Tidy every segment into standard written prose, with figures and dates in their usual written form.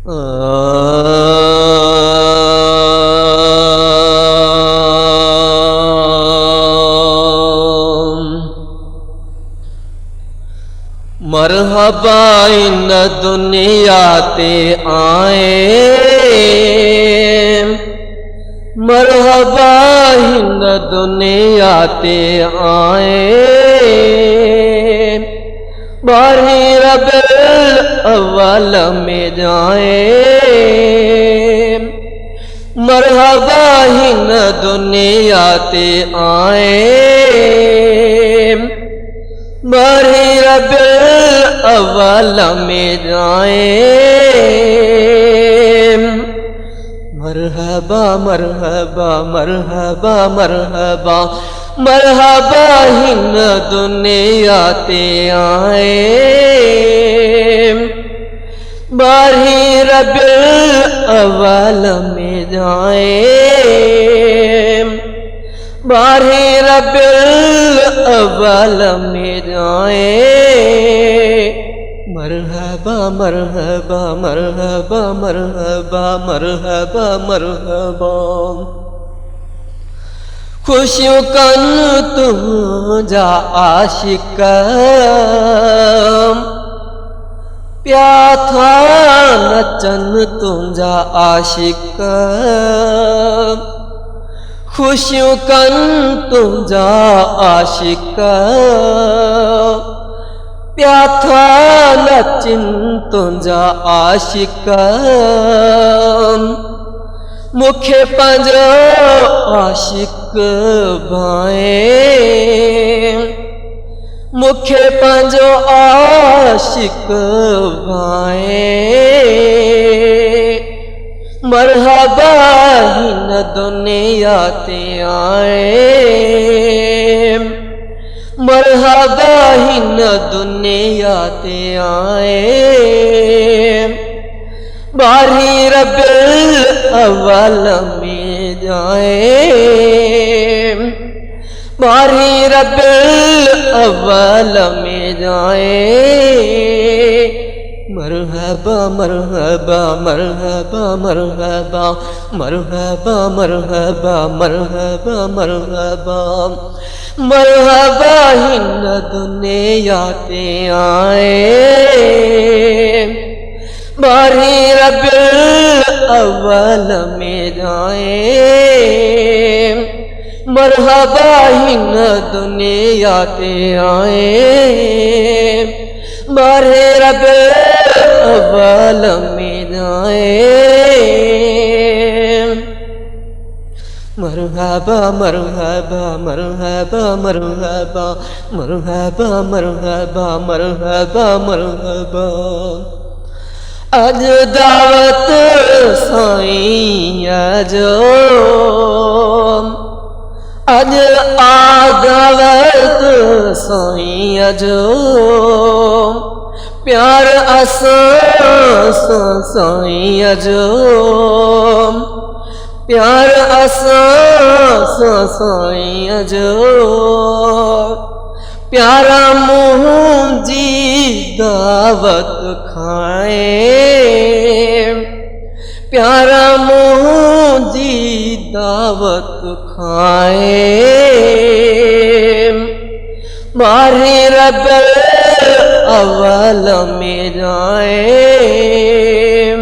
مرحبا ان دنیا تے آئے، مرحبا ان دنیا تے آئے، بارہ ربیع الاول میں جائیں۔ مرحبا ان دنیا تے آئے، بارہ ربیع الاول میں جائیں۔ مرحبا مرحبا مرحبا مرحبا مرحبا ان دنیا تے آئے، بارہ ربیع الاول میں جائیں۔ بارہ ربیع الاول میں جائیں۔ مرحبا مرحبا مرحبا مرحبا مرحبا مرحبا، خوشیوں کن تم جا عاشق، پیا تھا نچن تم جا عاشق، خوشیوں کن تم جا عاشق، پیا تھا نچن تم جا عاشق، مکھے پنجو عاشق بھائیں، مکھے پنجو عاشق بھائیں۔ مرحبا ان دنیا تے آئے، مرحبا ان دنیا تے آئے، بارہ ربیع الاول میں جائیں۔ بارہ ربیع الاول میں جائیں۔ مرحبا مرحبا مرحبا مرحبا مرحبا مرحبا مرحبا مرحبا، مرحبا ان دنیا تے آئے، بارہ ربیع الاول میں جائیں۔ مرحبا ان دنیا تے آئے، بارہ ربیع الاول میں جائیں۔ مرحبا مرحبا مرحبا مرحبا مرحبا مرحبا مرحبا مرحبا، اج دعوت سائیں اجو، اج دعوت سائیں اجو، پیار اساں سائیں اجو، پیار اساں سائیں اجو، پیارا منہ جی دعوت کھائیں، پیارا منہ جی دعوت کھائیں۔ بارہ ربیع الاول میں جائیں۔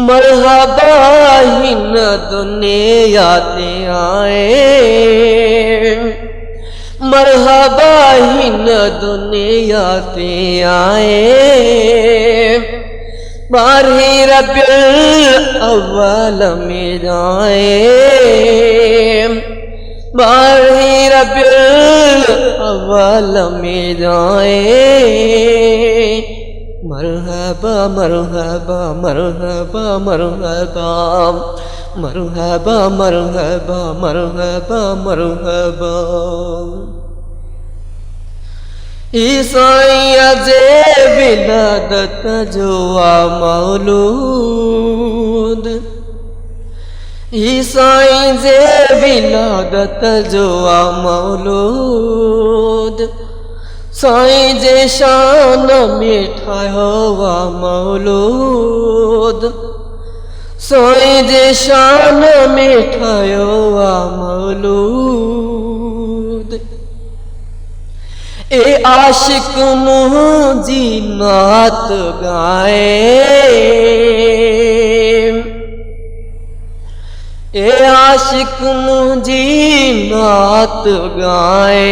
مرحبا ان دنیا تے آئے، مرحبا ان دنیا تے آئے، بارہ ربیع الاول میں جائیں۔ بارہ ربیع الاول میں جائیں۔ مرحبا مرحبا مرحبا مرحبا مرحبا مرحبا مرحبا مرحبا، عیسائیہ جے ولادت جوا مولود، عیسائی جے ولادت جوا مولود، سائیں جے شان میں ٹھاہو وا مولود سائیں جے شان میں ٹھاہو وا مولود اے عاشق مجھے نعت گائے اے عاشق مجھے نعت گائے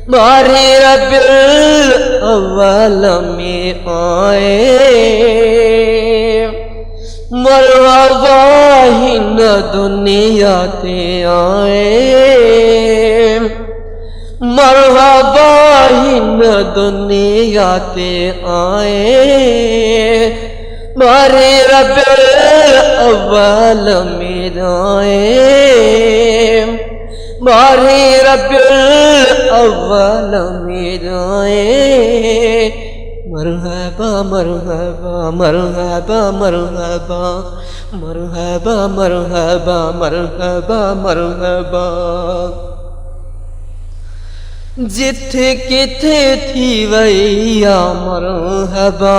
ماہی ربیع الاول میں آئے مرحبا ہن دنیا تے آئے مرحبا ہن دنیا تے آئے ماہی ربیع الاول میں آئے ماہی ربیع الاول میں آئے مرحبا مرحبا مرحبا مرحبا مرحبا مرحبا مرحبا مرحبا جتھے کتھے تھی ویا مرحبا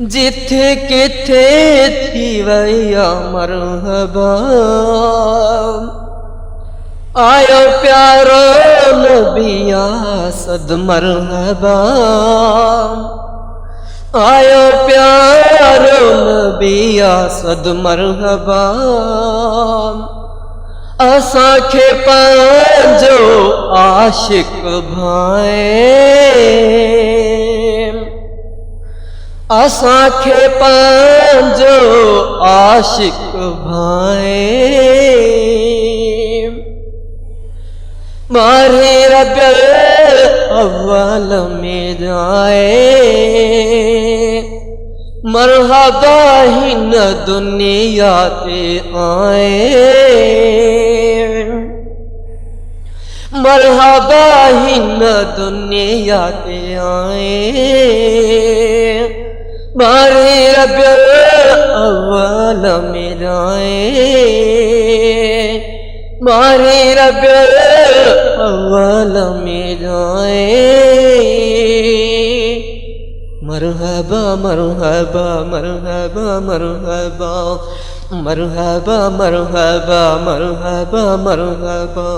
جتھے کتھے تھی ویا مرحبا آیو پیارو نبی صد مرحبا آیو پیارو نبی صد مرحبا اساں کے پانجو عاشق بھائیں اساں کے پانجو عاشق بھائیں ماہی ربیع الاول میں آئے مرحبا ہن دنیا تے آئے مرحبا ہن دنیا تے آئے ماہی ربیع الاول میں آئے ماہی ربیع الاول میں آئے مرحبا مرحبا مرحبا مرحبا مرحبا مرحبا مرحبا مرحبا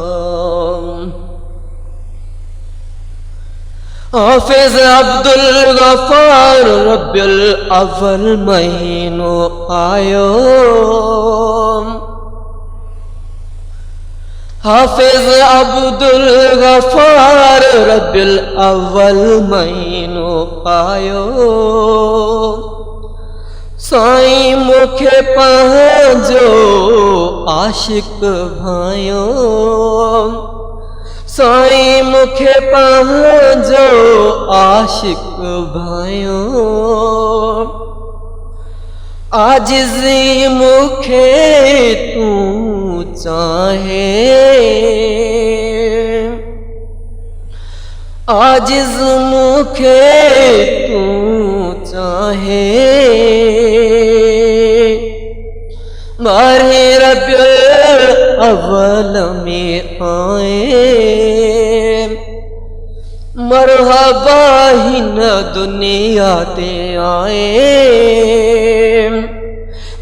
حافظ عبدالغفار ربیع الاول مہینو آیو حافظ عبدالغفار ربیع الاول مہینو آیو سائیں مکھے پانجو عاشق بھائیو سائیں مکھے پانجو عاشق بھائیو عاجزی مکھے تو چاہے عاجز مکھے تو چاہے ماہی ربیع الاول میں آئے مرحبا ہن دنیا تے آئے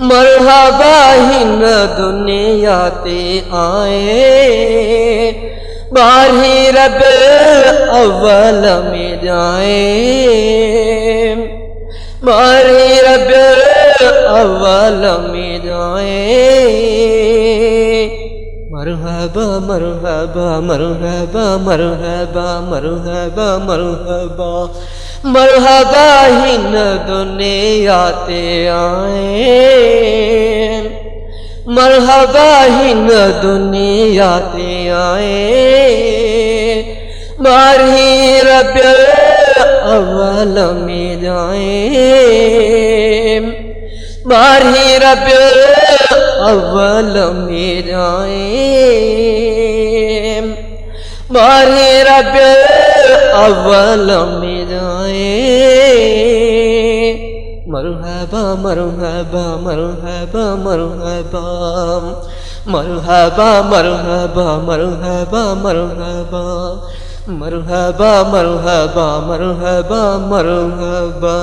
مرحبا ہن دنیا تے آئے ماہی ربیع الاول میں آئے ماہی ربیع الاول میں آئے مرحبا مرحبا مرحبا مرحبا مرحبا مرحبا مرحبا ہن دنیا تے آئے مرحبا ہن دنیا تے آئے ماہی ربیع الاول میں آئے ماہی ربیع الاول میں آئے ماہی ربیع الاول میں آئے مرحبا مرحبا مرحبا مرحبا مرحبا مرحبا مرحبا مرحبا مرحبا مرحبا مرحبا مرحبا